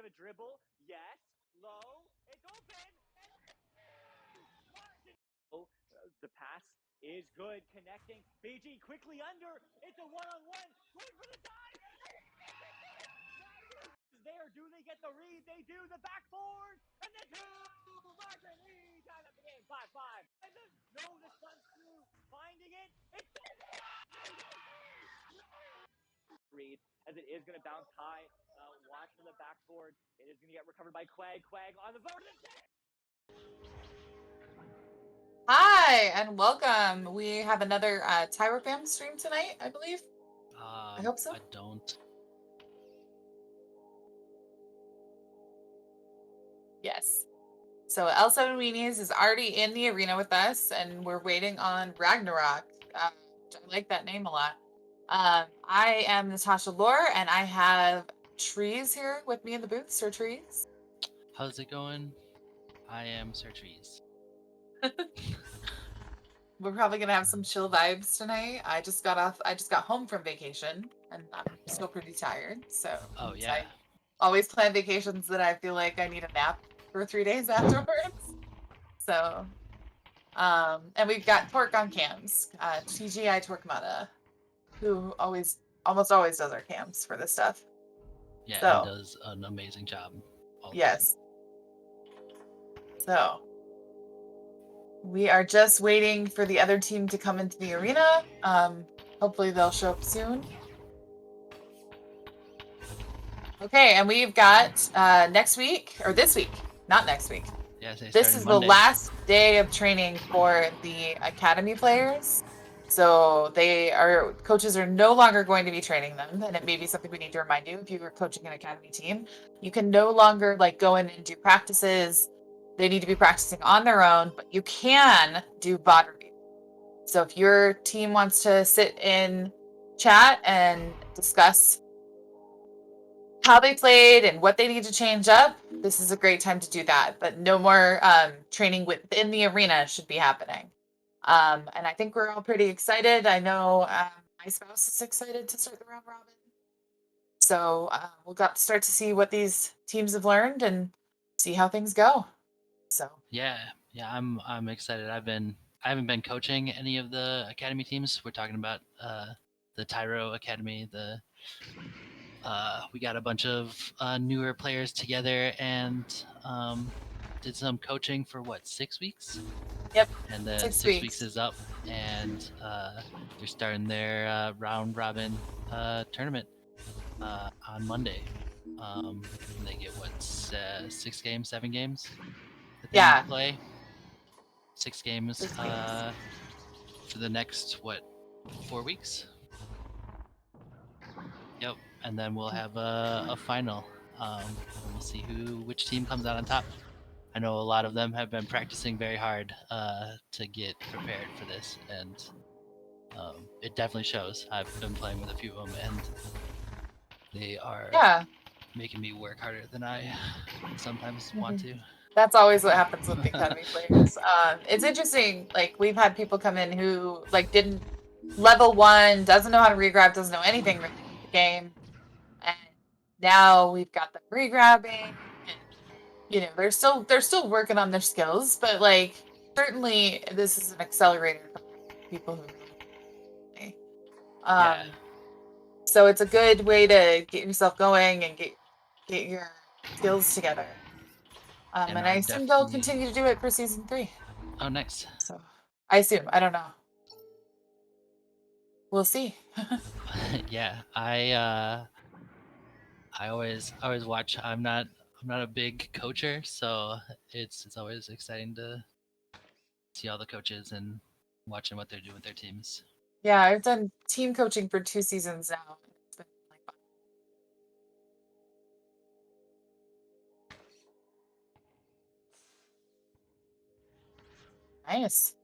of a dribble. Yes. Low. It's open. The pass is good. Connecting. BG quickly under. It's a one-on-one. Going for the dive. There. Do they get the read? They do. The backboard. And the two. Margaret Lee. Time up the game. 5-5. And then, no, this comes through. Finding it. It's read as it is going to bounce high. Watch from the backboard. It is going to get recovered by Quag. Quag on the board. Hi, and welcome. We have another TyroFam stream tonight, I believe. I hope so. I don't. Yes. So L7 Weenies is already in the arena with us, and we're waiting on Ragnarok. I like that name a lot. I am Natasha Lore, and I have Trees here with me in the booth. Sir Trees. How's it going? I am Sir Trees. We're probably gonna have some chill vibes tonight. I just got home from vacation, and I'm still pretty tired. So Oh yeah. I always plan vacations that I feel like I need a nap for 3 days afterwards. So, and we've got Torque on cams, TGI Torquemada, who almost always does our cams for this stuff. Yeah, So, and does an amazing job. Yes. So, we are just waiting for the other team to come into the arena. Hopefully they'll show up soon. Okay, and we've got next week, or this week, not next week. Yeah, this is Monday. The last day of training for the academy players. So coaches are no longer going to be training them, and it may be something we need to remind you if you were coaching an academy team. You can no longer go in and do practices. They need to be practicing on their own, but you can do bot review. So if your team wants to sit in chat and discuss how they played and what they need to change up, this is a great time to do that. But no more training within the arena should be happening. And I think we're all pretty excited. I know my spouse is excited to start the round robin. So we'll start to see what these teams have learned and see how things go. So yeah, I'm excited. I haven't been coaching any of the academy teams. We're talking about the Tyro Academy. We got a bunch of newer players together and did some coaching for 6 weeks? Yep. And then 6 weeks is up, and they're starting their round robin tournament on Monday. They get 6 games, 7 games that they need to play. 6 games for the next 4 weeks. Yep, and then we'll have a final. We'll see which team comes out on top. I know a lot of them have been practicing very hard to get prepared for this, and it definitely shows. I've been playing with a few of them, and they are making me work harder than I sometimes want to. That's always what happens with the academy players. It's interesting. We've had people come in who didn't level 1, doesn't know how to regrab, doesn't know anything really about the game, and now we've got them regrabbing. And, they're still working on their skills, but certainly this is an accelerator for people who. So it's a good way to get yourself going and get your skills together. And I assume they'll continue to do it for season 3. Oh, nice. So I assume. I don't know. We'll see. Yeah, I always watch. I'm not a big coacher, so it's always exciting to see all the coaches and watching what they're doing with their teams. Yeah, I've done team coaching for 2 seasons now. It's been fun. Nice.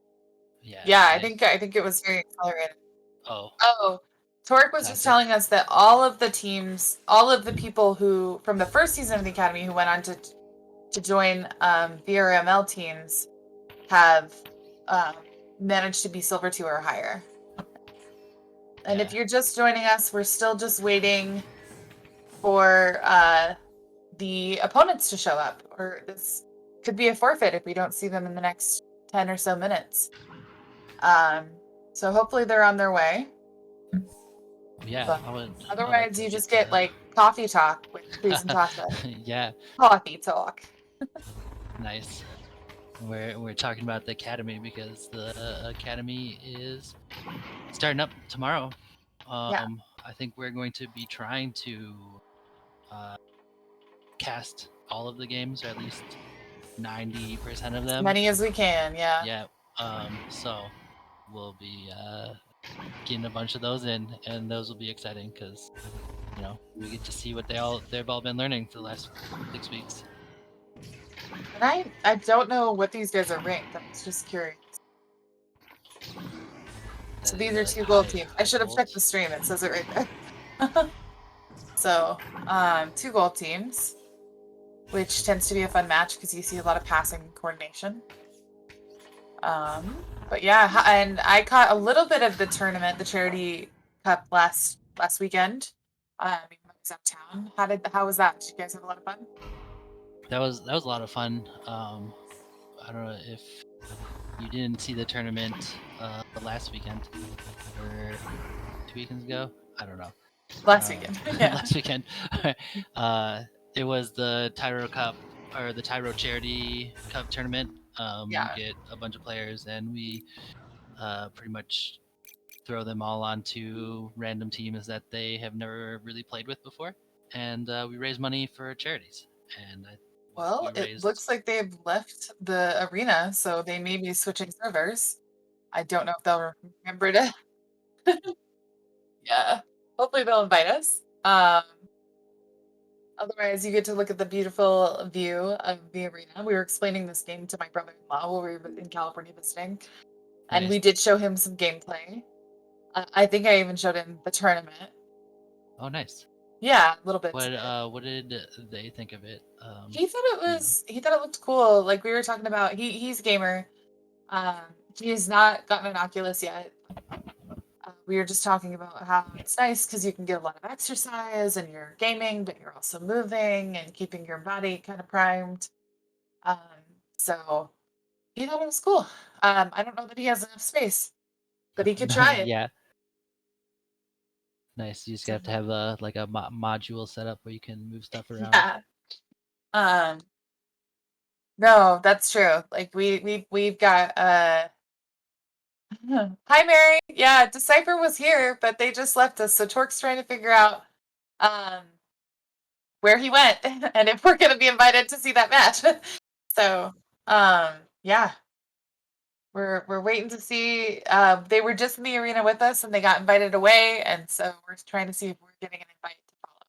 Yeah, I think it was very accelerated. Oh, Torque was just telling us that all of the people who from the first season of the academy who went on to join VRML teams have managed to be silver 2 or higher. And if you're just joining us, we're still just waiting for the opponents to show up, or this could be a forfeit if we don't see them in the next 10 or so minutes. So hopefully they're on their way. Yeah, But I would. I'd like otherwise, to you get just get to. like coffee talk with Trees and Tasha. Yeah, Coffee talk. nice. We're talking about the academy because the academy is starting up tomorrow. Yeah. I think we're going to be trying to cast all of the games, or at least 90% of As them. many as we can, yeah. Yeah. So we'll be getting a bunch of those in, and those will be exciting because we get to see what they've all been learning for the last 6 weeks. And I don't know what these guys are ranked. I'm just curious. So That these is are a two gold teams. I high should have gold. checked the stream. It says it right there. So, two gold teams, which tends to be a fun match because you see a lot of passing coordination. But yeah, and I caught a little bit of the tournament, the charity cup last weekend. I was out of town. How was that? Did you guys have a lot of fun? That was a lot of fun. I don't know if you didn't see the tournament last weekend or 2 weekends ago. I don't know. Last weekend, yeah. Last weekend. It was the Tyro Cup or the Tyro Charity Cup tournament. Yeah. We get a bunch of players and we pretty much throw them all onto random teams that they have never really played with before, and we raise money for charities. And Well, we it raised. looks like they've left the arena, so they may be switching servers. I don't know if they'll remember to. Yeah. Hopefully they'll invite us. Otherwise, you get to look at the beautiful view of the arena. We were explaining this game to my brother-in-law while we were in California visiting, and Nice. we did show him some gameplay. I think I even showed him the tournament. Oh, nice. Yeah, a little bit. What did they think of it? He thought he thought it looked cool. Like we were talking about, he's a gamer. He's not gotten an Oculus yet. We were just talking about how it's nice because you can get a lot of exercise and you're gaming, but you're also moving and keeping your body kind of primed. Um, so he thought it was cool. I don't know that he has enough space, but he could try it. Yeah. Nice. You just have to have a module set up where you can move stuff around. Yeah. No, that's true. Like we've got hi Mary. Yeah, Decipher was here, but they just left us. So Torque's trying to figure out um where he went and if we're gonna be invited to see that match. So yeah. We're waiting to see. They were just in the arena with us and they got invited away, and so we're trying to see if we're getting an invite to follow.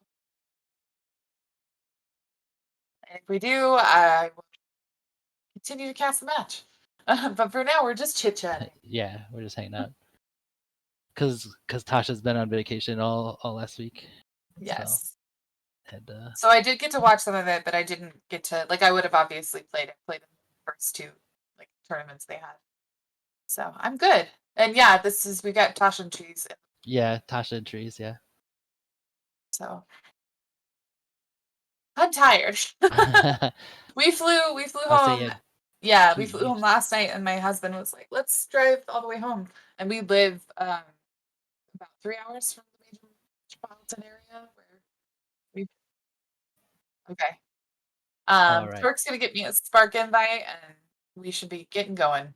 And if we do, I will continue to cast the match. But for now, we're just chit chatting. Yeah, we're just hanging out. Cause Tasha's been on vacation all last week. Yes. So, and, so I did get to watch some of it, but I didn't get to like. I would have obviously played in the first two like tournaments they had. So I'm good. And yeah, we got Tasha and Trees. Yeah, Tasha and Trees. Yeah. So I'm tired. we flew home. Yeah, we flew home last night, and my husband was like, "Let's drive all the way home." And we live about 3 hours from the major metropolitan area where we. Okay. All right. Torque's gonna get me a Spark invite, and we should be getting going.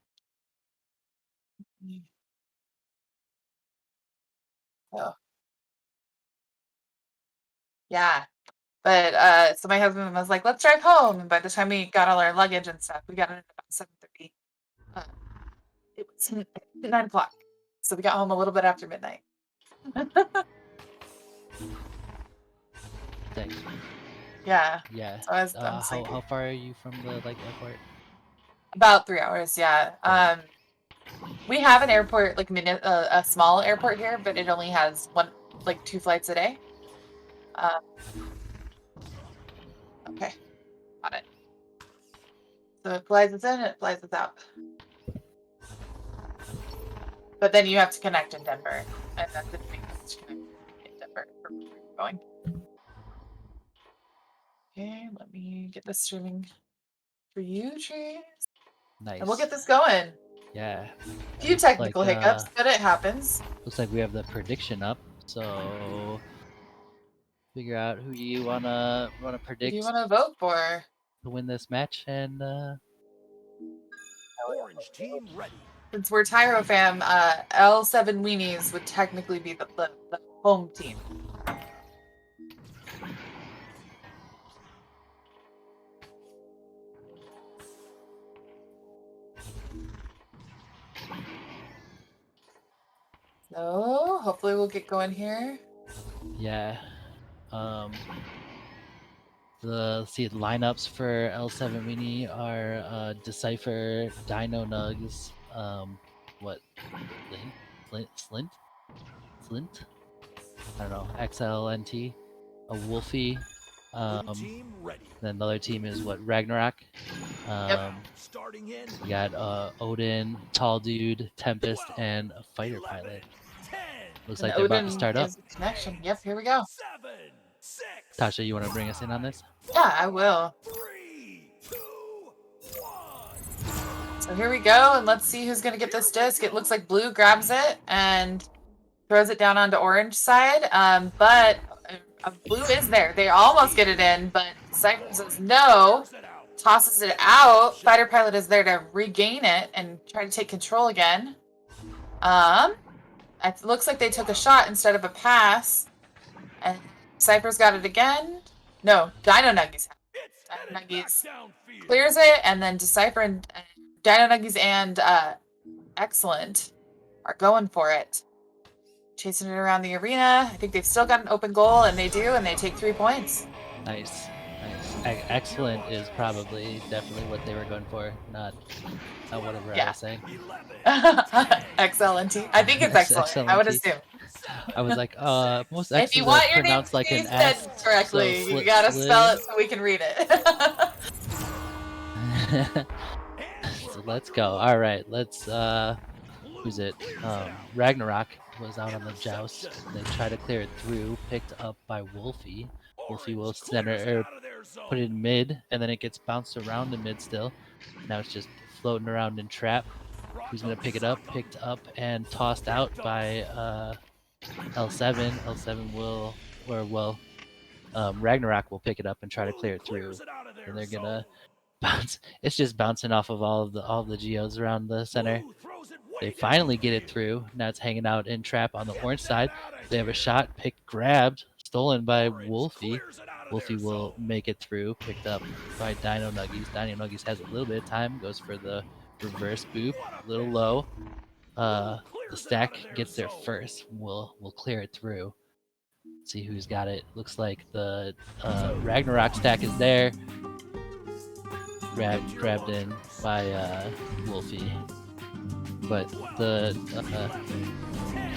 So yeah. But so my husband was like, "Let's drive home." And by the time we got all our luggage and stuff, we got in at about 7:30. It was 9 o'clock, so we got home a little bit after midnight. Thanks. Yeah. Yeah. So how far are you from the airport? About 3 hours. Yeah. We have an airport, like a small airport here, but it only has two flights a day. Okay, got it. So it flies us in, it flies us out. But then you have to connect in Denver, and that didn't make sense to connect in Denver for where you're going. Okay, let me get this streaming for you, Trees. Nice. And we'll get this going. Yeah. A few technical hiccups, but it happens. Looks like we have the prediction up. So figure out who you wanna Who predict do you want to vote for? to win this match, and Orange team ready. Since we're TyroFam, L7 Weenies would technically be the home team. So hopefully we'll get going here. yeah. The lineups for L7 Weenie are Decipher, Dino Nugs, what Slint? I don't know, XLNT, a Wolfie. Blue team ready. Then the other team is what, Ragnarok. Starting in. We got Odin, Tall Dude, Tempest, and a Fighter Pilot. 10. Looks And like they're about Odin to start up. is the connection. Yep, here we go. 7, 6. Tasha, you want to bring us in on this? Yeah, I will. 3, 2, 1. So here we go, and let's see who's going to get this disc. It looks like blue grabs it and throws it down onto orange side, but blue is there. They almost get it in, but Cypher says no, tosses it out. Fighter Pilot is there to regain it and try to take control again. It looks like they took a shot instead of a pass, and Cypher's got it again. No, Dino Nuggies have it. Dino Nuggies clears it, and then Decipher and Dino Nuggies and Excellent are going for it. Chasing it around the arena. I think they've still got an open goal, and they do, and they take 3 points. Nice. Excellent is definitely what they were going for, not whatever I was saying. XLNT. I think it's excellent. I would assume. I was like, most excellent if you want your name pronounced to like be an said S, correctly, so you gotta spell it so we can read it. So let's go. All right, let's. Who's it? Ragnarok was out on the joust. They try to clear it through, picked up by Wolfie. Wolfie will put it in mid, and then it gets bounced around in mid still. Now it's just floating around in trap. Who's gonna pick it up? Picked up and tossed out by L7. L7 will, Ragnarok will pick it up and try to clear it through, and they're gonna bounce. It's just bouncing off of all of the geos around the center. They finally get it through. Now it's hanging out in trap on the orange side. They have a shot, grabbed, stolen by Wolfie. Wolfie will make it through, picked up by Dino Nuggies. Dino Nuggies has a little bit of time, goes for the reverse boop, a little low. The stack gets there first. We'll clear it through. See who's got it. Looks like the Ragnarok stack is there. Grabbed in by Wolfie. But the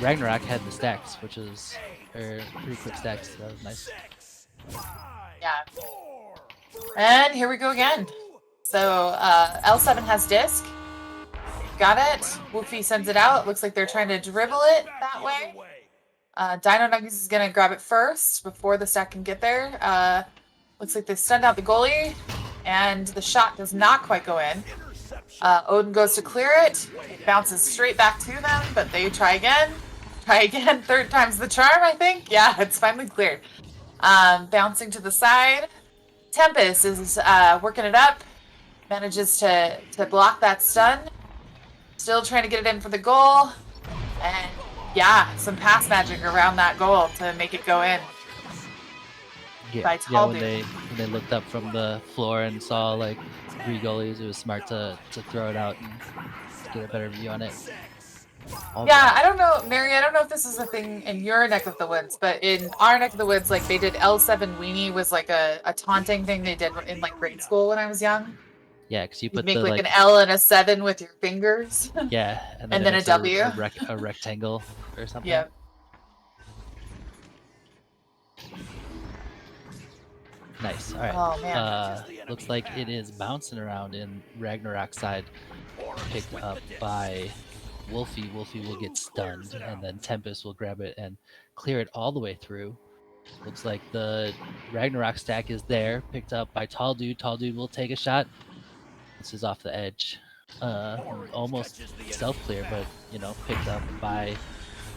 Ragnarok had the stacks, which is pretty quick stacks. That was nice. Yeah. And here we go again. So L7 has disc. Got it. Wolfie sends it out. Looks like they're trying to dribble it that way. Dino Nuggies is going to grab it first before the stack can get there. Looks like they stunned out the goalie, and the shot does not quite go in. Odin goes to clear it. It bounces straight back to them, but they try again. Third time's the charm, I think. Yeah, it's finally cleared. Bouncing to the side. Tempest is working it up. Manages to block that stun. Still trying to get it in for the goal. And yeah, some pass magic around that goal to make it go in. When they looked up from the floor and saw like 3 goalies, it was smart to throw it out and get a better view on it. I don't know, Mary, I don't know if this is a thing in your neck of the woods, but in our neck of the woods, like they did L7 Weenie was like a taunting thing they did in like grade school when I was young. Yeah, because you make like an L and a 7 with your fingers. Yeah, and then a W. A rectangle or something. Yep. Nice. All right. Oh man. Looks like it is bouncing around in Ragnarok side, picked up by Wolfie. Wolfie will get stunned, and then Tempest will grab it and clear it all the way through. Looks like the Ragnarok stack is there, picked up by Tall Dude. Tall Dude will take a shot. This is off the edge. Almost self-clear, but, you know, picked up by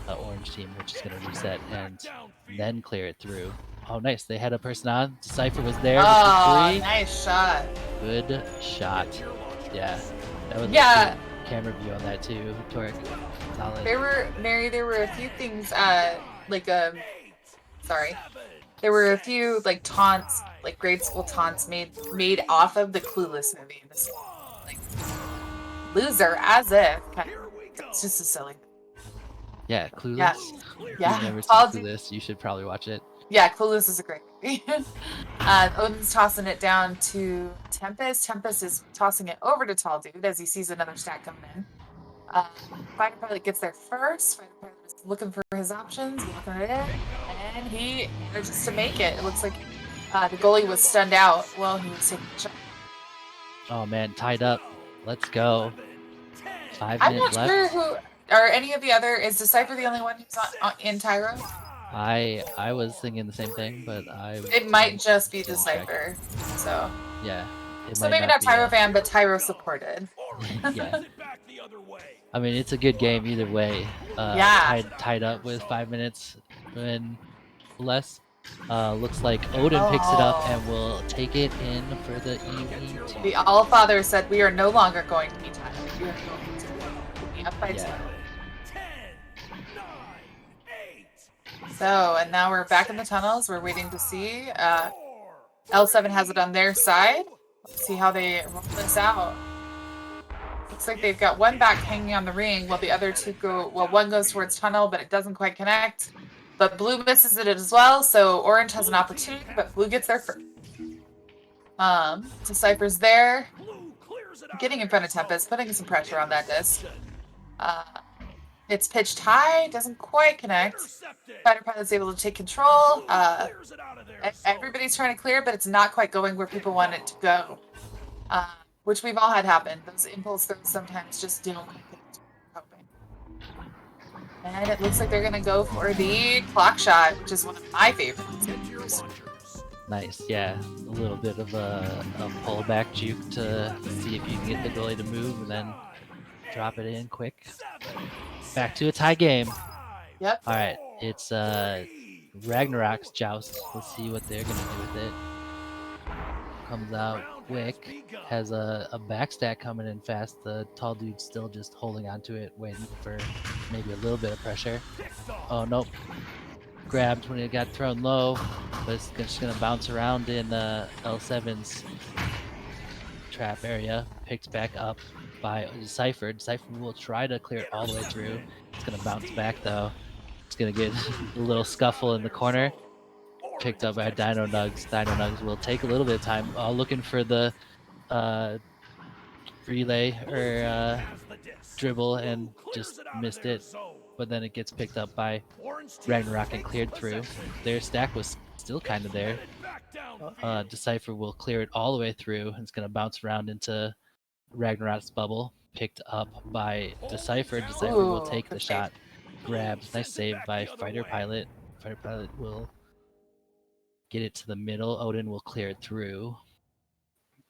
Orange team, which is going to reset and then clear it through. Oh, nice. They had a person on. Decipher was there with the Oh, three. nice shot. Good shot. Yeah. That was Yeah. a good camera view on that too, Torque. Solid. There were a few things sorry. There were a few like taunts, like grade school taunts made off of the Clueless movie. This, like, loser, as if. It's just so silly. Yeah, Clueless. Yeah. If Yeah. you've never seen Tall Clueless, you should probably watch it. Yeah, Clueless is a great movie. Odin's tossing it down to Tempest. Tempest is tossing it over to Tall Dude as he sees another stack coming in. Fighter Pilot gets there first. Fighter Pilot is looking for his options, looking at it, and he manages to make it. It looks like the goalie was stunned out while he was taking the shot. Oh man, tied up. Let's go. 5 I'm minutes not left. sure who, or any of the other, is Decipher the only one who's in Tyro? I was thinking the same thing, but It might just be didn't check. Decipher. So Yeah. so maybe not TyroFam, but Tyro supported. Yeah. I mean, it's a good game either way. Yeah. Tied up with 5 minutes and less. Looks like Odin picks it up and will take it in for the EV team. The Allfather said, "We are no longer going to be tied. We are going to be up by 2." So, and now we're back in the tunnels. We're waiting to see. L7 has it on their side. Let's see how they roll this out. Looks like they've got one back hanging on the ring while the other two go, well, one goes towards tunnel, but it doesn't quite connect. But blue misses it as well, so orange has an opportunity, but blue gets there first. Decipher's there, getting in front of Tempest, putting some pressure on that disc. It's pitched high, doesn't quite connect. Fighter Pilot's able to take control. Everybody's trying to clear, but it's not quite going where people want it to go. Which we've all had happen. Those impulse throws sometimes just don't quite get hoping. And it looks like they're going to go for the clock shot, which is one of my favorites. Nice, yeah. A little bit of a pullback juke to see if you can get the goalie to move and then drop it in quick. Back to a tie game. Yep. All right, it's Ragnarok's joust. Let's see what they're gonna do with it. Comes out quick. Has a backstack coming in fast. The tall dude's still just holding onto it, waiting for maybe a little bit of pressure. Oh nope. Grabbed when it got thrown low, but it's just gonna bounce around in L7's trap area. Picked back up by Decipher. Decipher will try to clear it all the way through. It's gonna bounce back though. It's gonna get a little scuffle in the corner. Picked up by Dino Nugs. Dino Nugs will take a little bit of time, looking for the relay or dribble and just missed it. But then it gets picked up by Ragnarok and cleared through. Their stack was still kind of there. Decipher will clear it all the way through, and it's gonna bounce around into Ragnarok's bubble. Picked up by Decipher. Decipher will take the shot. Grabs. Nice save by Fighter Pilot. Fighter Pilot will get it to the middle. Odin will clear it through.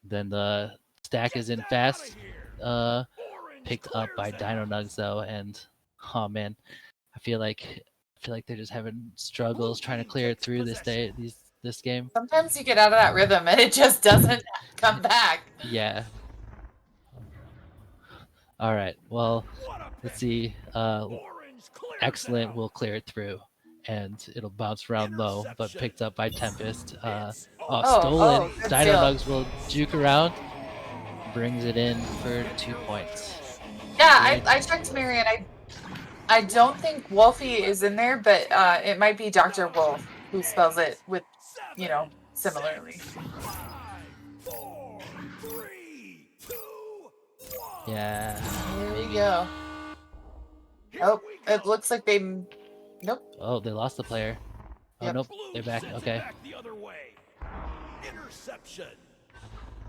Then the stack is in fast. Picked up by Dino Nugs though, and oh man, I feel like they're just having struggles trying to clear it through this game. Sometimes you get out of that rhythm and it just doesn't come back. Yeah. All right. Well, let's see. Excellent will clear it through, and it'll bounce around low, but picked up by Tempest. Stolen. Dino Nugs will juke around, brings it in for 2 points. Yeah, I checked Marion. I don't think Wolfie is in there, but it might be Dr. Wolf who spells it with, similarly. Yeah. Here we go. Oh, it looks like they... Nope. Oh, they lost the player. Oh, Yep. nope. They're back. Okay.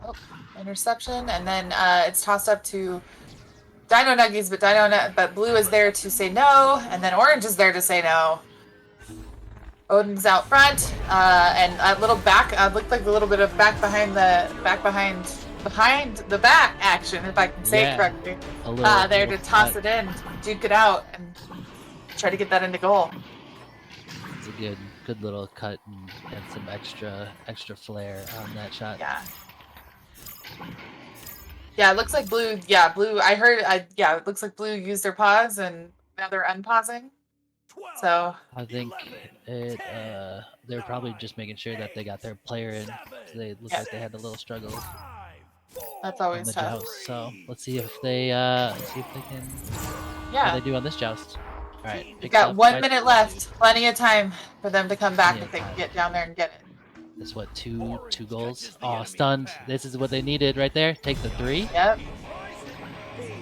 Oh, interception, and then it's tossed up to Dino Nuggies, but Blue is there to say no, and then Orange is there to say no. Odin's out front, and a little back. Looked like a little bit of behind the back action, if I can say it correctly. There to toss it in, duke it out, and try to get that into goal. It's a good little cut and some extra flair on that shot. Yeah, it looks like blue. Yeah, blue. I heard. Yeah, it looks like blue used their pause, and now they're unpausing. So I think they're probably just making sure that they got their player in. So they look like they had a little struggle. That's always on the tough. joust. So let's see if they can. How they do on this joust. All right. We've got 1 minute left. Plenty of time for them to come back if they can get down there and get it. That's what, two goals? Oh, stunned. This is what they needed right there. Take the 3. Yep.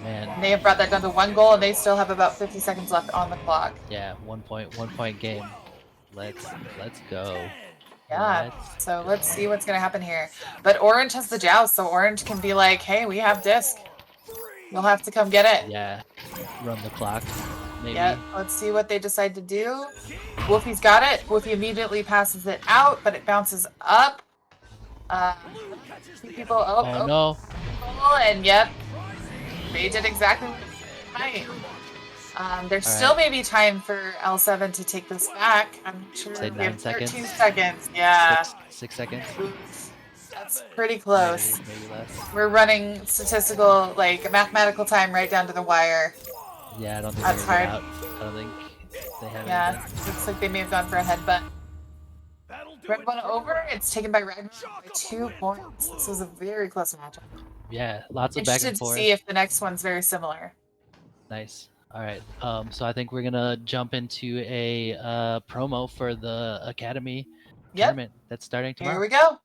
Man. And they have brought that down to 1 goal, and they still have about 50 seconds left on the clock. Yeah, 1 point game. Let's go. Yeah. So let's see what's gonna happen here. But Orange has the joust, so Orange can be like, "Hey, we have disc. You'll have to come get it." Yeah. Run the clock. Maybe. Yeah. Let's see what they decide to do. Wolfie's got it. Wolfie immediately passes it out, but it bounces up. People. Oh no. And yep, they did exactly what they might. There's still maybe time for L7 to take this back. I'm sure Say we have 13 seconds. Yeah. 6 seconds. That's pretty close. Maybe less. We're running statistical, like mathematical time right down to the wire. Yeah, I don't think that's hard. I don't think they have anything. Looks like they may have gone for a headbutt. Red one over. It's taken by Ragnarok by 2 points. This was a very close matchup. Yeah, lots of back and forth. Interested to see if the next one's very similar. Nice. All right. So I think we're gonna jump into a promo for the Academy tournament that's starting tomorrow. Here we go.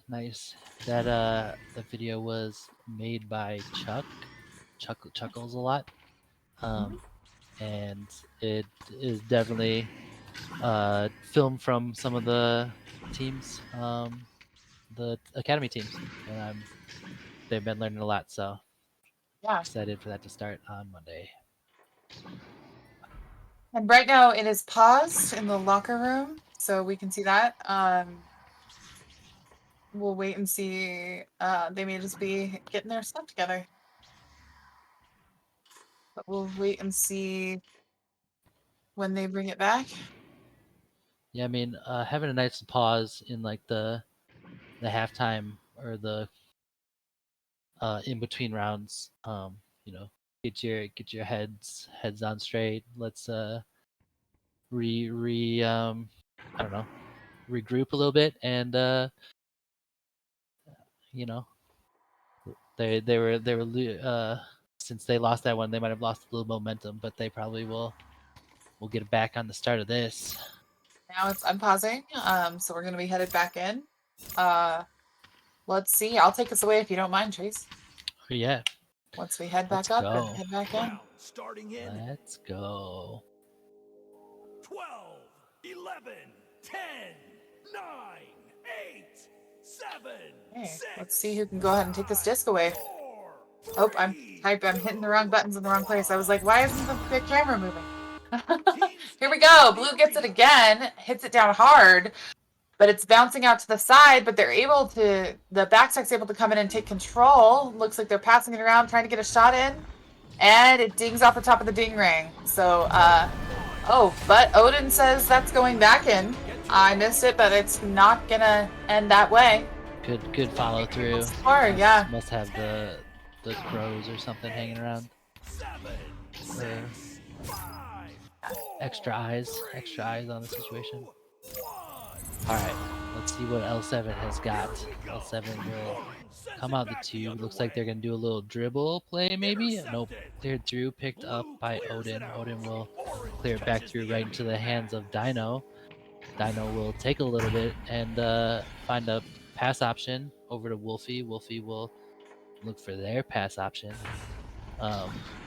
Nice. That the video was made by Chuckles a lot, and it is definitely filmed from some of the teams, the Academy teams, and they've been learning a lot. So excited for that to start on Monday. And right now it is paused in the locker room, so we can see that. We'll wait and see. They may just be getting their stuff together. But we'll wait and see when they bring it back. Yeah, I mean, having a nice pause in like the halftime or the in between rounds, get your heads on straight. Let's I don't know, regroup a little bit, and they were since they lost that one, they might have lost a little momentum, but they probably will get it back on the start of this. Now it's unpausing, so we're gonna be headed back in. Let's see. I'll take us away if you don't mind, Trace. Yeah. Once we head back up and head back in. Starting in. Let's go. 12, 11, 10, 9, 8, 7, Okay, 6, let's see who can go ahead and take this disc away. Oh, I'm hitting the wrong buttons in the wrong place. I was like, why isn't the camera moving? Here we go. Blue gets it again, hits it down hard, but it's bouncing out to the side, but they're able to, the backstack's able to come in and take control. Looks like they're passing it around, trying to get a shot in. And it dings off the top of the ding ring. So, oh, but Odin says that's going back in. I missed it, but it's not gonna end that way. Good follow through. Yeah. Must have the crows or something hanging around. Or extra eyes on the situation. All right, let's see what L7 has got. L7 will come out the tube. Looks like they're gonna do a little dribble play, maybe. Nope, cleared through, picked up by Odin. Odin will clear it back through right into the hands of Dino. Dino will take a little bit and find a pass option over to Wolfie. Wolfie will look for their pass option.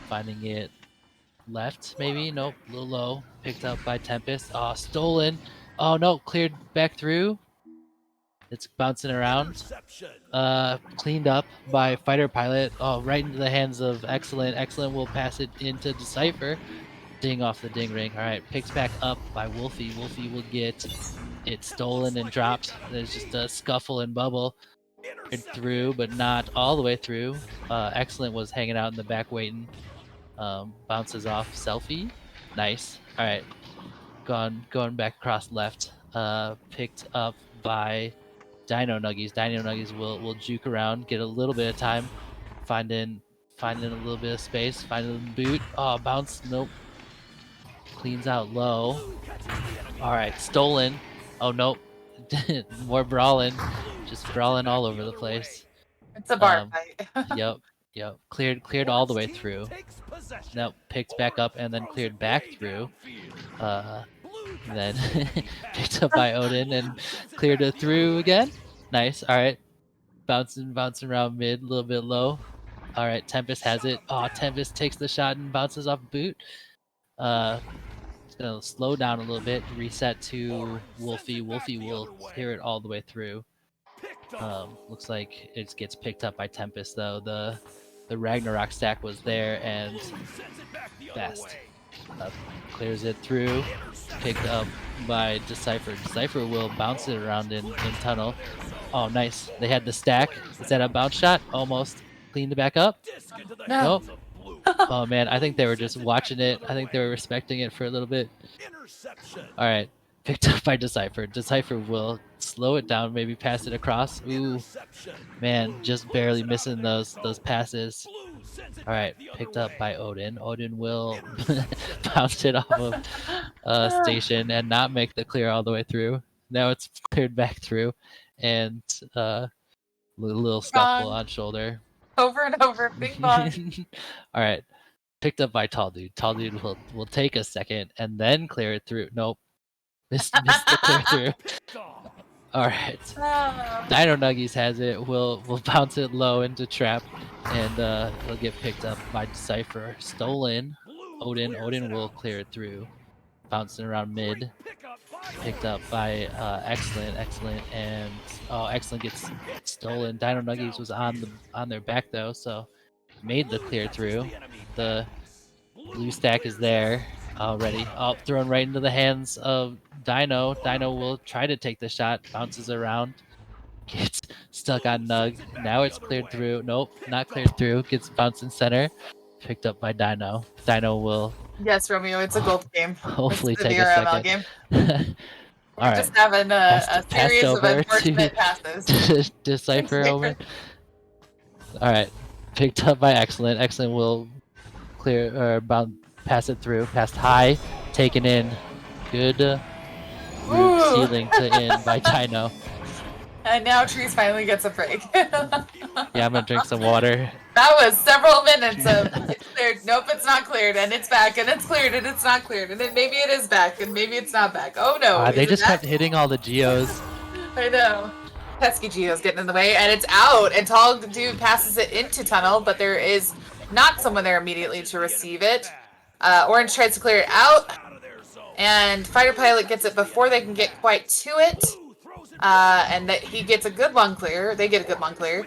Finding it left, maybe. Nope, a little low. Picked up by Tempest. Oh, stolen. Oh no, cleared back through. It's bouncing around. Cleaned up by Fighter Pilot. Oh, right into the hands of Excellent. Excellent will pass it into Decipher. Ding off the ding ring. All right, picks back up by Wolfie. Wolfie will get it stolen and dropped. There's just a scuffle and bubble. Through, but not all the way through. Excellent was hanging out in the back waiting. Bounces off Selfie. Nice. All right. Going back across left. Picked up by Dino Nuggies. Dino Nuggies will juke around, get a little bit of time, finding a little bit of space, finding the boot. Oh, bounce. Nope. Cleans out low. All right, stolen. Oh nope. More brawling. Just brawling all over the place. It's a bar fight. Yep. Cleared all the way through. Nope. Picked back up and then cleared back through. Then picked up by Odin and cleared it through again. Nice. All right. Bouncing around mid, a little bit low. All right. Tempest has it. Oh, Tempest takes the shot and bounces off boot. It's gonna slow down a little bit. Reset to Wolfie. Wolfie will clear it all the way through. Looks like it gets picked up by Tempest though. The Ragnarok stack was there and fast. Clears it through. Picked up by Decipher. Decipher will bounce it around in tunnel. Oh, nice. They had the stack. Is that a bounce shot? Almost. Cleaned it back up. No. Nope. Oh man, I think they were just watching it. I think they were respecting it for a little bit. All right. Picked up by Decipher. Decipher will slow it down, maybe pass it across. Ooh, man, just barely missing those passes. All right, picked up by Odin. Odin will bounce it off of station and not make the clear all the way through. Now it's cleared back through, and little scuffle on shoulder. Over and over, bing bong. All right, picked up by Tall Dude. Tall Dude will take a second and then clear it through. Nope. Missed the clear through. All right. Dino Nuggies has it. We'll bounce it low into trap, and it'll get picked up by Decipher. Stolen. Odin will clear it through. Bouncing around mid. Picked up by Excellent, and Excellent gets stolen. Dino Nuggies was on their back though, so made the clear through. The blue stack is there already. Oh, thrown right into the hands of Dino. Dino will try to take the shot, bounces around, gets stuck on Nug. Now it's cleared through. Nope, not cleared through. Gets bounced in center. Picked up by Dino. Dino will. Yes, Romeo, it's a gold game. Hopefully it's the take VRML a game. second. We're All just right. having a series of unfortunate passes. Decipher over. All right. Picked up by Excellent. Excellent will clear or pass it through. Passed high. Taken in. Good roof ceiling to in by Dino. And now Trees finally gets a break. Yeah, I'm gonna drink some water. That was several minutes of it's cleared. Nope, it's not cleared, and it's back, and it's cleared, and it's not cleared, and then maybe it is back, and maybe it's not back. Oh no! They just kept hitting all the geos. I know. Pesky geos getting in the way, and it's out. And Tall Dude passes it into tunnel, but there is not someone there immediately to receive it. Orange tries to clear it out, and Fighter Pilot gets it before they can get quite to it. And that he gets a good lung clear. They get a good lung clear.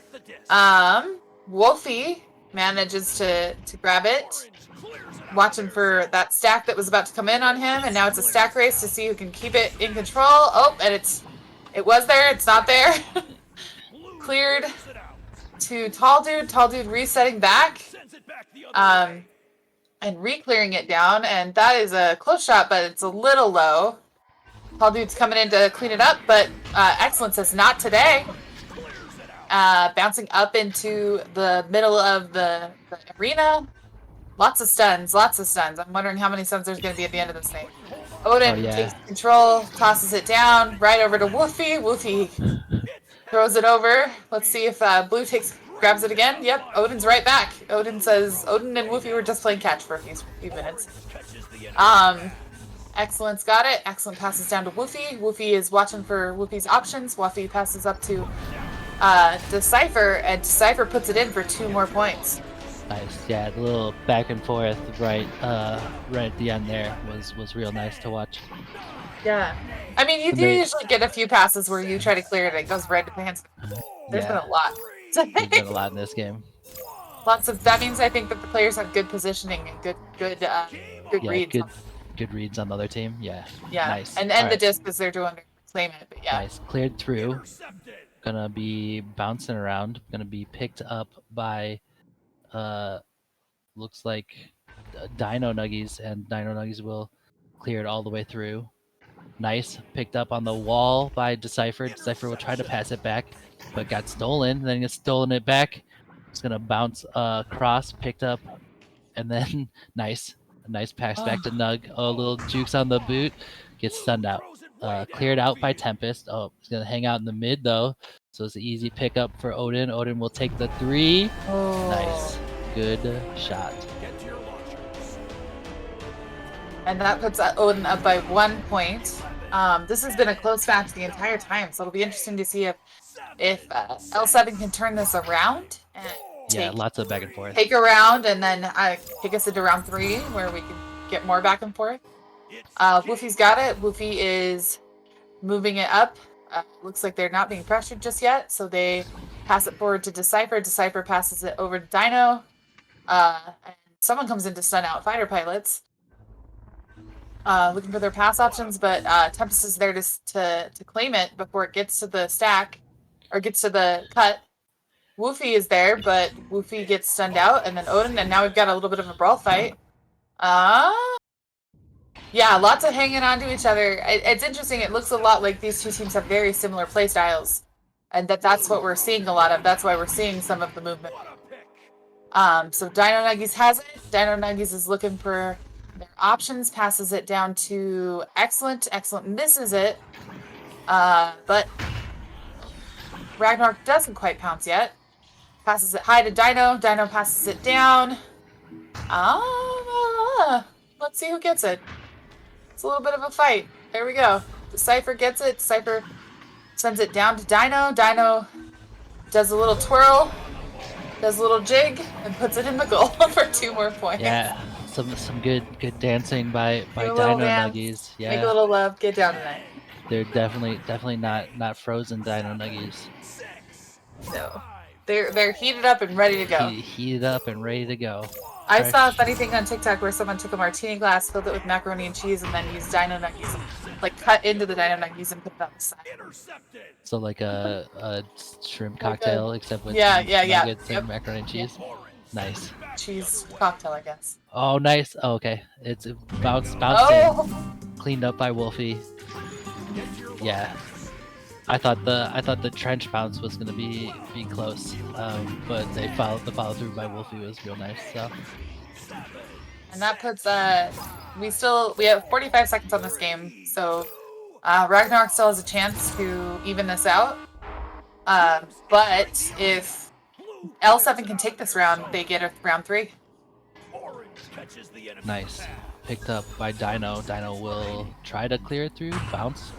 Wolfie manages to grab it, watching for that stack that was about to come in on him, and now it's a stack race to see who can keep it in control. Oh, and it was there. It's not there. Cleared to Tall Dude. Tall Dude resetting back. and re-clearing it down, and that is a close shot, but it's a little low. Tall Dude's coming in to clean it up, but Excellent says not today. Bouncing up into the middle of the arena. Lots of stuns, lots of stuns. I'm wondering how many stuns there's going to be at the end of this thing. Odin takes control, tosses it down, right over to Woofy. Woofy throws it over. Let's see if Blue grabs it again. Yep, Odin's right back. Odin says Odin and Woofy were just playing catch for a few minutes. Excellent's got it. Excellent passes down to Woofy. Woofy is watching for Woofy's options. Woofy passes up to Decipher, and Decipher puts it in for 2 more points. Nice, yeah, the little back and forth right at the end there was real nice to watch. Yeah, I mean, you do usually get a few passes where you try to clear it and it goes right to the hands. There's been a lot. There's been a lot in this game. Lots of, that means I think that the players have good positioning and good reads. Good reads on the other team. Yeah. Yeah. Nice. And the disc is they're doing claim it, but yeah. Nice. Cleared through. Gonna be bouncing around. Gonna be picked up by looks like Dino Nuggies, and Dino Nuggies will clear it all the way through. Nice. Picked up on the wall by Decipher. Decipher will try to pass it back, but got stolen. Then gets stolen it back. It's gonna bounce across, picked up, and then nice. A nice pass back to Nug. Oh, a little jukes on the boot. Gets stunned out. Cleared out by Tempest. Oh, he's going to hang out in the mid, though. So it's an easy pickup for Odin. Odin will take the 3. Oh. Nice. Good shot. And that puts Odin up by 1 point. This has been a close match the entire time, so it'll be interesting to see if L7 can turn this around and lots of back and forth. Take a round and then kick us into round 3 where we can get more back and forth. Woofy's got it. Woofy is moving it up. Looks like they're not being pressured just yet, so they pass it forward to Decipher. Decipher passes it over to Dino. And someone comes in to stun out fighter pilots. Looking for their pass options, but Tempest is there to claim it before it gets to the stack or gets to the cut. Woofy is there, but Woofy gets stunned out, and then Odin, and now we've got a little bit of a brawl fight. Yeah, lots of hanging on to each other. It's interesting. It looks a lot like these two teams have very similar play styles, and that's what we're seeing a lot of. That's why we're seeing some of the movement. So Dino Nuggies has it. Dino Nuggies is looking for their options, passes it down to Excellent. Excellent misses it, but Ragnarok doesn't quite pounce yet. Passes it high to Dino. Dino passes it down. Let's see who gets it. It's a little bit of a fight. There we go. Decipher gets it. Decipher sends it down to Dino. Dino does a little twirl, does a little jig, and puts it in the goal for 2 more points. Yeah, some good dancing by Dino Nuggies. Yeah, make a little love. Get down tonight. They're definitely not frozen Dino Nuggies. No. They're heated up and ready to go. Heated up and ready to go. I saw a funny thing on TikTok where someone took a martini glass, filled it with macaroni and cheese, and then used Dino Nuggies, like cut into the Dino Nuggies and put it on the side. So like a shrimp cocktail, except with nuggets and macaroni and cheese. Nice. Cheese cocktail, I guess. Oh, nice. Oh, okay. It's bounced in. Cleaned up by Wolfie. Yeah. I thought the trench bounce was gonna be close, but the follow through by Wolfie was real nice. So, and that puts we have 45 seconds on this game, so Ragnarok still has a chance to even this out. But if L7 can take this round, they get a round 3. Nice. Picked up by Dino. Dino will try to clear it through, bounce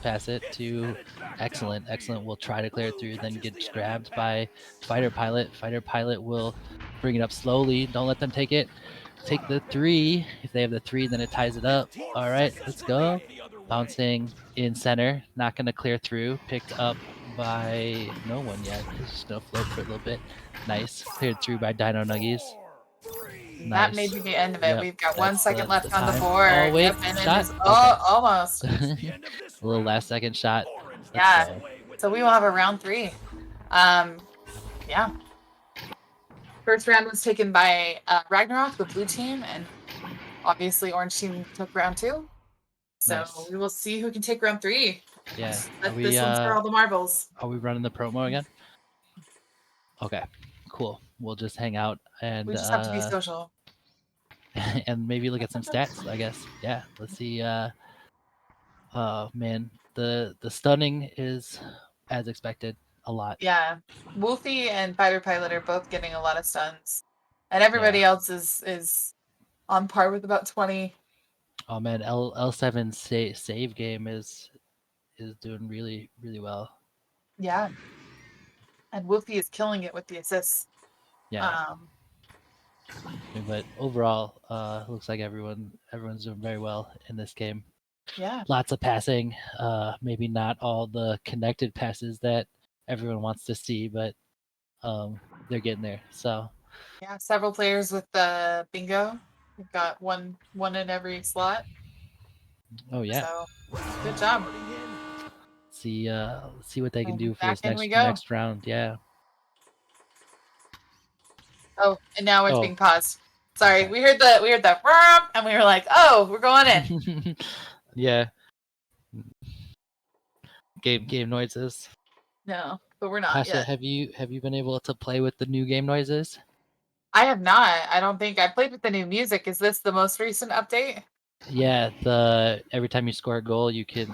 past it to Excellent. Excellent will try to clear it through, then gets grabbed by Fighter Pilot. Fighter Pilot will bring it up slowly. Don't let them take it. Take the 3. If they have the 3, then it ties it up. All right, let's go. Bouncing in center. Not going to clear through. Picked up by no one yet. It's just going to float for a little bit. Nice. Cleared through by Dino Nuggies. Nice. That may be the end of it. Yep, we've got 1 second left on the board. Oh, wait. Shot. Almost. A little last second shot. Yeah. So we will have a round 3. Yeah. First round was taken by Ragnarok, the blue team, and obviously Orange team took round 2. So Nice. we will see who can take round 3. Yeah. This one's for all the marbles. Are we running the promo again? Okay. Cool. We'll just hang out and We just have to be social. and maybe look at some stats, I guess. Yeah. Let's see. Man, the stunning is as expected a lot. Yeah. Wolfie and Fighter Pilot are both getting a lot of stuns. And everybody else is on par with about 20. Oh man, L7 save game is doing really well. Yeah. And Wolfie is killing it with the assists. Yeah. But overall, looks like everyone's doing very well in this game. Yeah. Lots of passing. Maybe not all the connected passes that everyone wants to see, but they're getting there. So yeah, several players with the bingo. We've got one in every slot. Oh yeah. So good job. See what they can do for Back this in we go. next round. Yeah. Oh, and now it's Oh. being paused. Sorry, Okay. we heard the and we were like, oh, we're going in. Yeah. Game noises. No, but we're not Pasha, yet. have you been able to play with the new game noises? I have not. I don't think I played with the new music. Is this the most recent update? Yeah, every time you score a goal, you can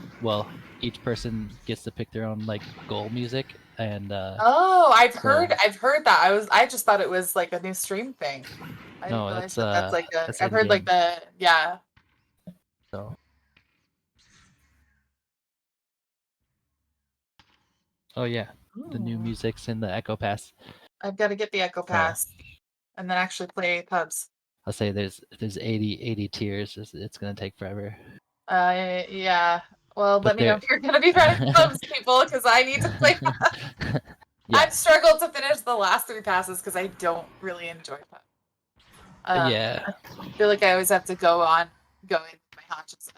each person gets to pick their own like goal music and Oh, I've heard that. I just thought it was like a new stream thing. I didn't No, realize that's that's like that's I've heard like in-game. yeah. So. Oh yeah, the new Ooh. music's in the Echo Pass. I've got to get the Echo So Pass and then actually play pubs. I'll say there's 80 tiers. It's gonna take forever. Yeah. Well, But let me know if you're gonna be running pubs, people, because I need to play pubs. Yeah. I've struggled to finish the last 3 passes because I don't really enjoy pubs. Yeah. I feel like I always have to go in my haunches.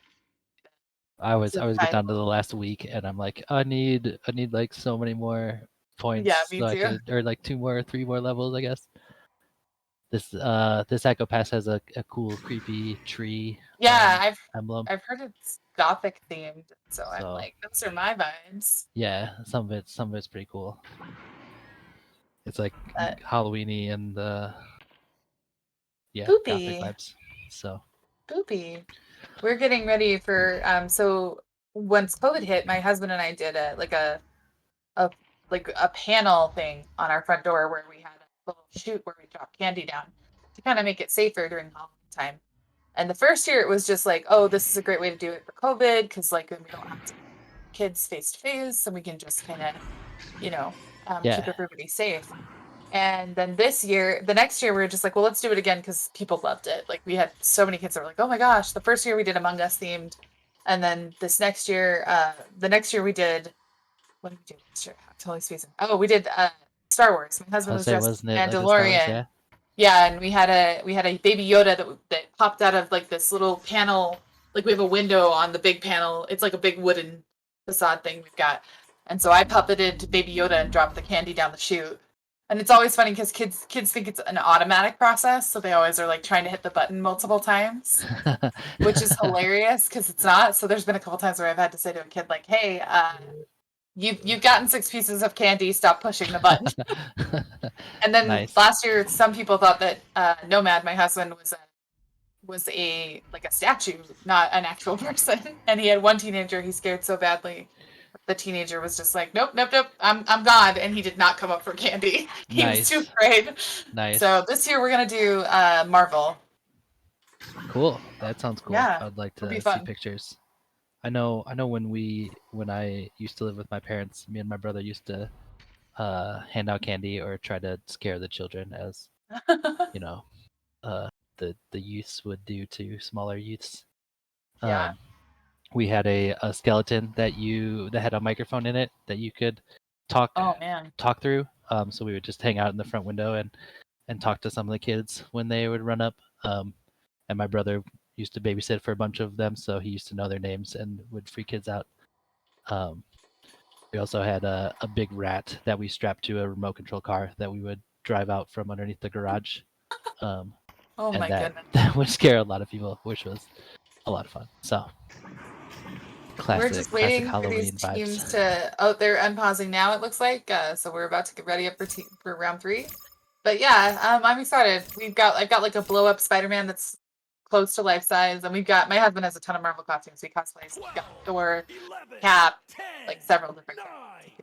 I was get down to the last week, and I'm like, I need like so many more points, Yeah, me so I too. could, or like 3 more levels, I guess. This Echo Pass has a cool creepy tree. Yeah, emblem. I've heard it's gothic themed, so I'm like, those are my vibes. Yeah, some of it's pretty cool. It's like Halloweeny and gothic vibes. So Boopy. We're getting ready for so once COVID hit, my husband and I did a panel thing on our front door where we had a little chute where we dropped candy down to kind of make it safer during Halloween time. And the first year it was just like, oh, this is a great way to do it for COVID because like we don't have to kids face to face, and we can just kind of, keep everybody safe. And then the next year, we were just like, well, let's do it again because people loved it. Like we had so many kids that were like, oh my gosh, the first year we did Among Us themed, and then the next year we did, what did we do next year? I'm totally spacing. Oh, we did Star Wars. My husband was dressed as Mandalorian. Yeah, and we had a baby Yoda that popped out of like this little panel. Like we have a window on the big panel. It's like a big wooden facade thing we've got. And so I puppeted Baby Yoda and dropped the candy down the chute. And it's always funny because kids think it's an automatic process, so they always are like trying to hit the button multiple times, which is hilarious because it's not. So there's been a couple times where I've had to say to a kid like, "Hey, you've gotten 6 pieces of candy. Stop pushing the button." And then last year, some people thought that Nomad, my husband, was a statue, not an actual person. And he had one teenager he scared so badly. The teenager was just like, nope, I'm God, and he did not come up for candy. He was too afraid. Nice. So this year we're gonna do Marvel. Cool. That sounds cool. Yeah, I'd like to see pictures. I know when I used to live with my parents, me and my brother used to hand out candy or try to scare the children, as the youths would do to smaller youths. Yeah. We had a skeleton that had a microphone in it that you could talk through. So we would just hang out in the front window and talk to some of the kids when they would run up. And my brother used to babysit for a bunch of them, so he used to know their names and would freak kids out. We also had a big rat that we strapped to a remote control car that we would drive out from underneath the garage. Oh And my that goodness. that would scare a lot of people, which was a lot of fun. So We're classic just waiting for these Halloween teams vibes. to. Oh, they're unpausing now. It looks like. So we're about to get ready up for round 3. But yeah, I'm excited. I've got like a blow up Spider-Man that's close to life size, and my husband has a ton of Marvel costumes. We cosplay. So we've got Thor, 11, Cap, 10, like several different 9, characters.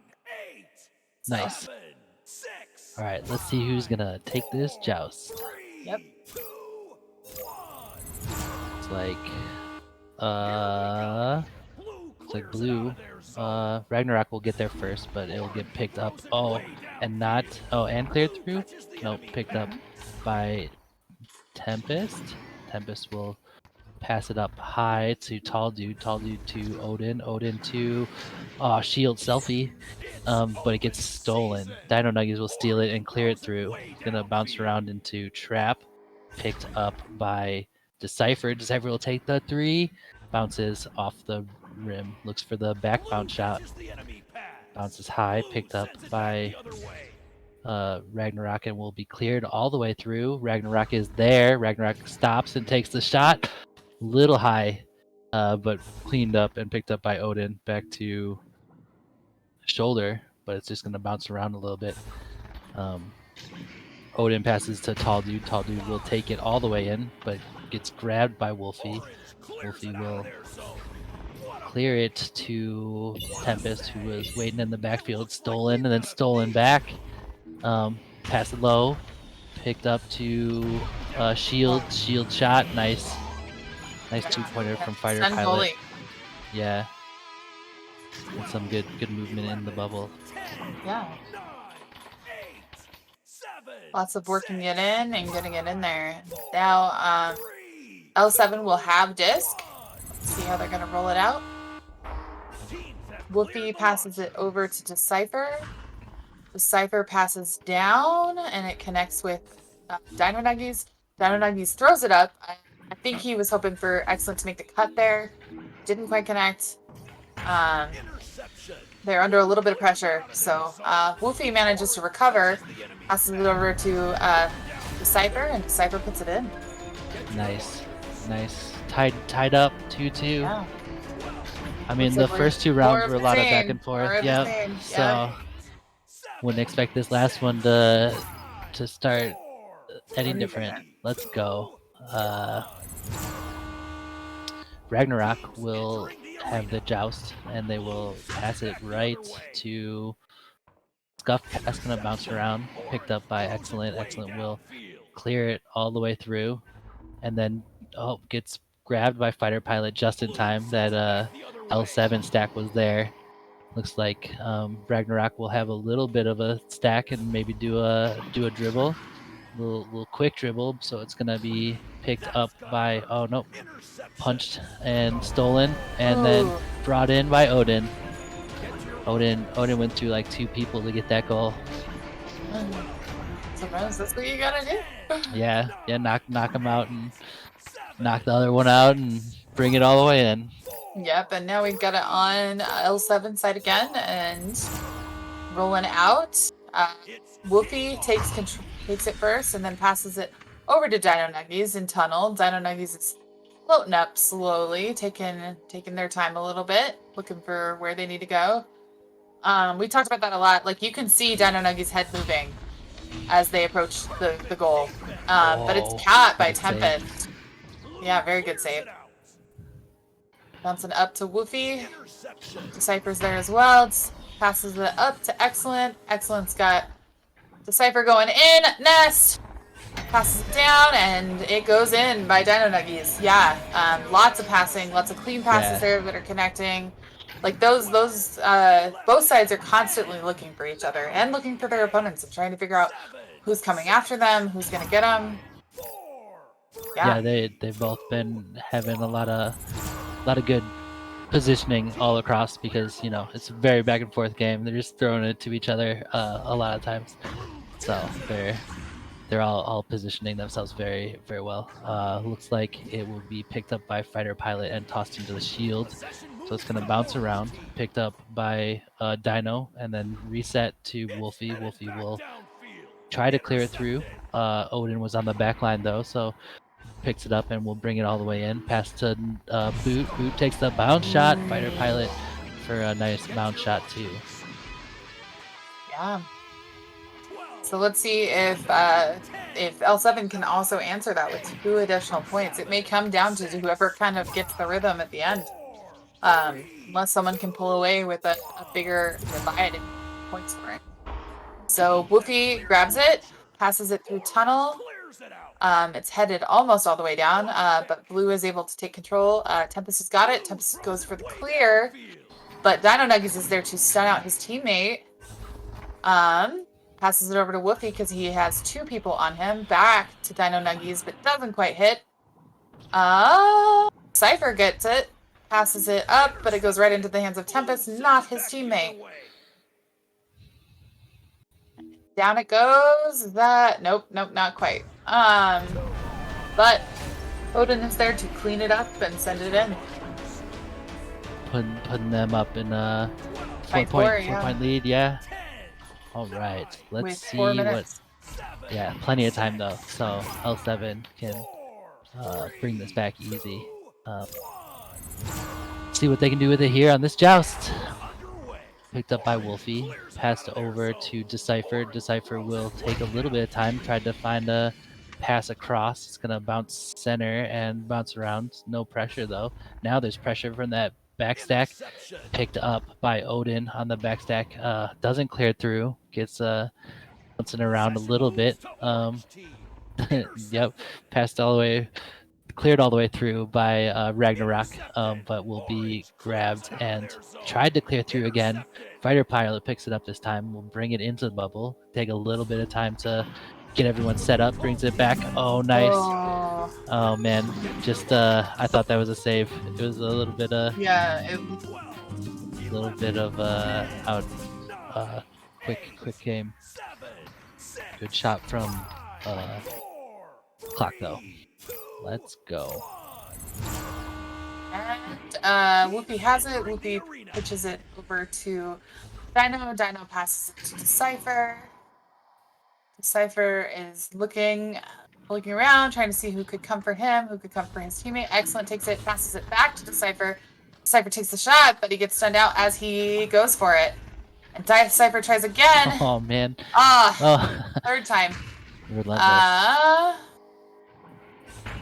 8, So Nice. 7, 6. All right, let's see who's gonna take this joust. 3, Yep. 2, 1. It's like Blue it's like clears it out blue. of their zone. Ragnarok will get there first, but it'll get picked up. Throws it Oh, way and not downfield. and cleared Blue through. touches the Nope, enemy picked up pad. by Tempest. Tempest will pass it up high to Tall Dude. Tall Dude to Odin. Odin to Shield Selfie. But it gets stolen. Dino Nuggies will steal it and clear it through. It's gonna bounce around into Trap. Picked up by Decipher. Decipher will take the 3. Bounces off the rim. Looks for the back bounce shot. Bounces high. Picked up by Ragnarok and will be cleared all the way through. Ragnarok is there. Ragnarok stops and takes the shot. Little high, but cleaned up and picked up by Odin. Back to shoulder, but it's just going to bounce around a little bit. Odin passes to Tall Dude. Tall Dude will take it all the way in, but gets grabbed by Wolfie. Wolfie will clear it to Tempest, who was waiting in the backfield, stolen, and then stolen back. Pass it low, picked up to Shield shot. Nice 2-pointer from Fighter Stun Pilot. goalie. Yeah, and some good movement in the bubble. Yeah. Lots of working it in and getting it in there. Now, L7 will have disc. Let's see how they're going to roll it out. Wolfie passes it over to Decipher. Decipher passes down, and it connects with Dino Nuggies. Dino Nuggies throws it up. I think he was hoping for Excellent to make the cut there. Didn't quite connect. They're under a little bit of pressure. So Wolfie manages to recover, passes it over to Decipher, and Decipher puts it in. Nice. Tied up 2-2. Yeah. I mean, Looks the like first 2 rounds were a lot of back and more forth. of the Yep. same. So wouldn't expect this last one to start any different. Let's go. Ragnarok will have the joust, and they will pass it right to Scuff. Pass gonna bounce around, picked up by Excellent. Excellent will clear it all the way through, and then gets grabbed by Fighter Pilot just in time. That L7 stack was there. Looks like Ragnarok will have a little bit of a stack and maybe do a dribble, little quick dribble. So it's gonna be picked up by punched and stolen, and then brought in by Odin. Odin went through like 2 people to get that goal. Sometimes that's what you gotta do. Yeah, knock him out and knock the other one out and bring it all the way in. Yep, and now we've got it on L7 side again and rolling out. Wolfie takes it first and then passes it over to Dino Nuggies in tunnel. Dino Nuggies is floating up slowly, taking their time a little bit, looking for where they need to go. We talked about that a lot. Like, you can see Dino Nuggies' head moving as they approach the goal. But it's caught by Tempest. Yeah, very good save. Bouncing up to Woofy. Decipher's there as well. Passes it up to Excellent. Excellent's got Decipher going in. Nest! Passes it down, and it goes in by Dino Nuggies. Yeah, lots of passing, lots of clean passes there that are connecting. Like, those both sides are constantly looking for each other and looking for their opponents and trying to figure out who's coming after them, who's going to get them. Yeah, they've both been having a lot of good positioning all across, because it's a very back and forth game. They're just throwing it to each other a lot of times. So they're all positioning themselves very, very well. Looks like it will be picked up by Fighter Pilot and tossed into the shield. So it's going to bounce around, picked up by Dino, and then reset to Wolfie. Wolfie will try to clear it through. Odin was on the back line though, so picks it up and will bring it all the way in. Pass to Boot. Boot takes the bounce shot. Fighter Pilot for a nice bounce shot too. Yeah. So let's see if L7 can also answer that with 2 additional points. It may come down to whoever kind of gets the rhythm at the end. Unless someone can pull away with a bigger divide in point scoring. So Woofy grabs it, passes it through tunnel. It's headed almost all the way down, but Blue is able to take control. Tempest has got it. Tempest goes for the clear, but Dino Nuggies is there to stun out his teammate. Passes it over to Woofy because he has 2 people on him. Back to Dino Nuggies, but doesn't quite hit. Cypher gets it. Passes it up, but it goes right into the hands of Tempest, not his teammate. Down it goes. Nope, not quite. But Odin is there to clean it up and send it in. Putting them up in a 4-point lead, yeah. All right, let's With see 4 minutes. Yeah, plenty of time though, so L7 can bring this back easy. See what they can do with it here on this joust. Picked up by Wolfie, passed over to Decipher. Decipher will take a little bit of time, tried to find a pass across. It's gonna bounce center and bounce around. No pressure though. Now there's pressure from that backstack. Picked up by Odin on the backstack. Doesn't clear through. Gets bouncing around a little bit. Yep, passed all the way, cleared all the way through by Ragnarok, but will be grabbed and tried to clear through again. Fighter Pilot picks it up this time. Will bring it into the bubble. Take a little bit of time to get everyone set up. Brings it back. Oh, nice. Oh man, just I thought that was a save. It was a little bit out. Quick game. Good shot from Clock though. Let's go. And Whoopi has it. Whoopi pitches it over to Dino. Dino passes it to Decipher. Decipher is looking around, trying to see who could come for him, who could come for his teammate. Excellent takes it, passes it back to Decipher. Decipher takes the shot, but he gets stunned out as he goes for it. And Decipher tries again. Oh man. Third time. Relentless.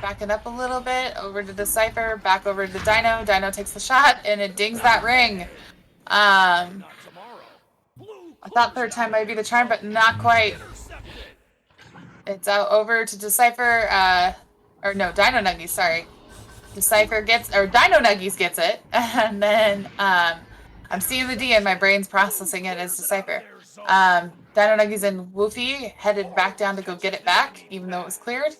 Back it up a little bit, over to Decipher, back over to Dino. Dino takes the shot, and it dings that ring. I thought third time might be the charm, but not quite. It's out over to Decipher, Dino Nuggies, sorry. Decipher Dino Nuggies gets it, and then, I'm seeing the D and my brain's processing it as Decipher. Dino Nuggies and Woofy headed back down to go get it back, even though it was cleared.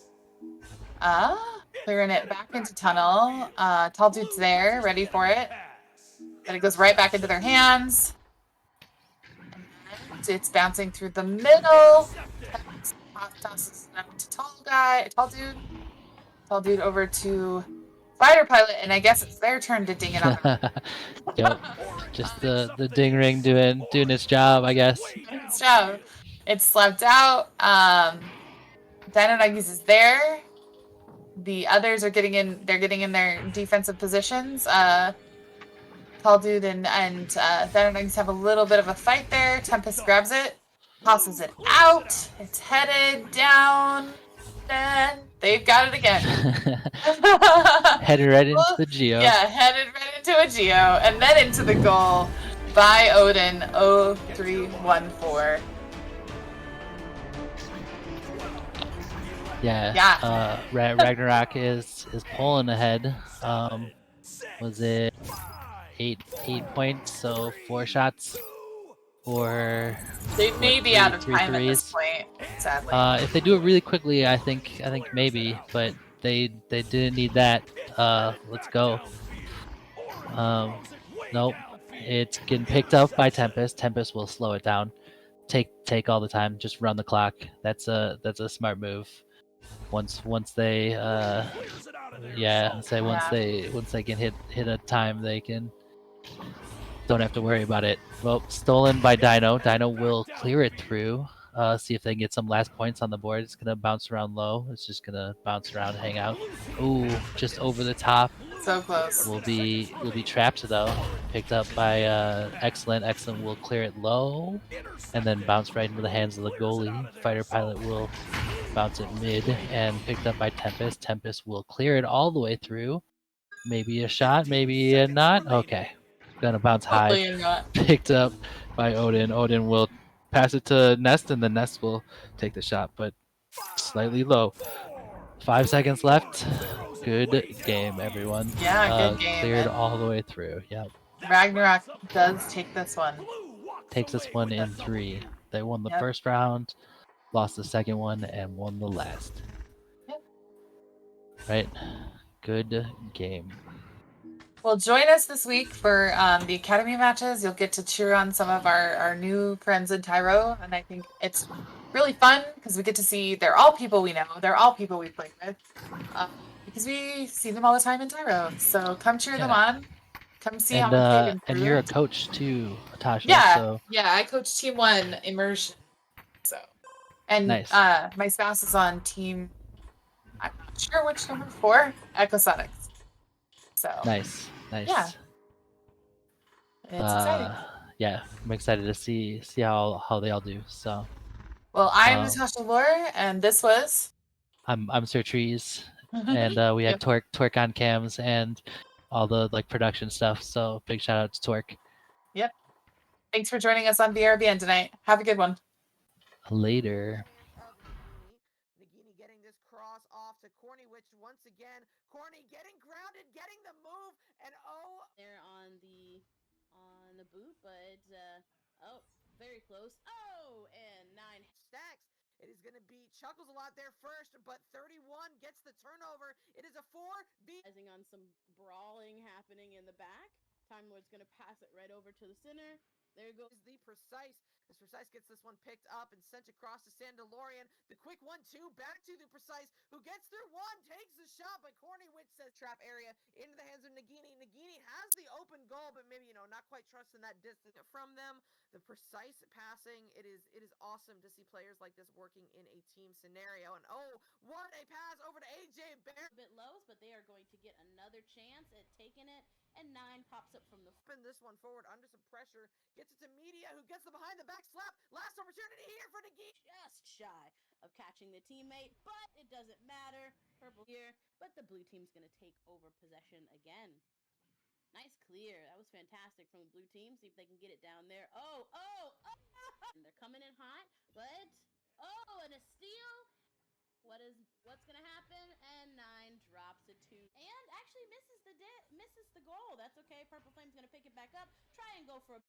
Clearing it back into tunnel. Tall Dude's there, ready for it. But it goes right back into their hands. And it's bouncing through the middle. Tosses it up to Tall Dude. Tall Dude over to Fighter Pilot, and I guess it's their turn to ding it on. Yep. Just the ding ring doing its job, I guess. Its job. It's slapped out. Dino Nuggies is there. The others are getting in their defensive positions. Tall Dude and Dino Nuggies have a little bit of a fight there. Tempest grabs it, tosses it out. It's headed down, and they've got it again. Headed right into the Geo. Yeah, headed right into a Geo, and then into the goal by Odin. 0-3-1-4. Yeah. Ragnarok is pulling ahead. Was it 8 points? So 4 shots, or they may be out of time at this point. Sadly, if they do it really quickly, I think maybe, but they didn't need that. Let's go. Nope. It's getting picked up by Tempest. Tempest will slow it down. Take all the time. Just run the clock. That's a smart move. Once they once they can hit a time, they don't have to worry about it. Well, stolen by Dino. Dino will clear it through. see if they can get some last points on the board. It's gonna bounce around low. It's just gonna bounce around, hang out. Ooh, just over the top. So close. Will be trapped though. Picked up by Excellent. Excellent will clear it low, and then bounce right into the hands of the goalie. Fighter Pilot will bounce it mid, and picked up by Tempest. Tempest will clear it all the way through. Maybe a shot, maybe not. Okay, gonna bounce high. Hopefully not. Picked up by Odin. Odin will pass it to Nest, and the Nest will take the shot, but slightly low. 5 seconds left. Good game, everyone. Yeah, good game. Cleared And all the way through. Yep. Ragnarok does take this one. Takes this one in 3. They won the Yep. first round, lost the second one, and won the last. Yep. Right? Good game. Well, join us this week for the Academy matches. You'll get to cheer on some of our new friends in Tyro, and I think it's really fun because we get to see they're all people we know. They're all people we play with because we see them all the time in Tyro. So come cheer them on. Come see how much they've improved. And you're a coach too, Tasha. Yeah, So yeah. I coach Team 1 Immersion. So, and nice. my spouse is on Team. I'm not sure which number 4 Ecosonics. So Nice. Yeah. It's exciting. Yeah, I'm excited to see how they all do. So well, I'm Natasha Lore, and this was I'm Sir Trees, and we had Torque on cams and all the production stuff. So big shout out to Torque. Yep. Thanks for joining us on VRBN tonight. Have a good one. Later. Nagini getting this cross off to Corny, which once again, Corny getting grounded, getting the move, and they're on the boot, but very close. And 9 stacks. It is going to be Chuckles a lot there first, but 31 gets the turnover. It is a 4B. On some brawling happening in the back. Time Lord's going to pass it right over to the center. There goes the Precise. As Precise gets this one picked up and sent across to Sandalorian. The quick 1-2 back to the Precise, who gets through one, takes the shot, but Corny Witch says trap area into the hands of Nagini. Nagini has the open goal, but maybe, not quite trusting that distance from them. The precise passing, it is awesome to see players like this working in a team scenario. And what a pass over to AJ Bear. A bit low, but they are going to get another chance at taking it. And 9 pops up from the spin this one forward under some pressure. Gets it to Media, who gets the behind the back slap. Last opportunity here for Nagini. Just shy of catching the teammate, but it doesn't matter. Purple here, but the blue team's going to take over possession again. Nice clear. That was fantastic from the blue team. See if they can get it down there. And they're coming in hot, but and a steal. What's gonna happen? And 9 drops it to, and actually misses the goal. That's okay. Purple Flame's gonna pick it back up. Try and go for a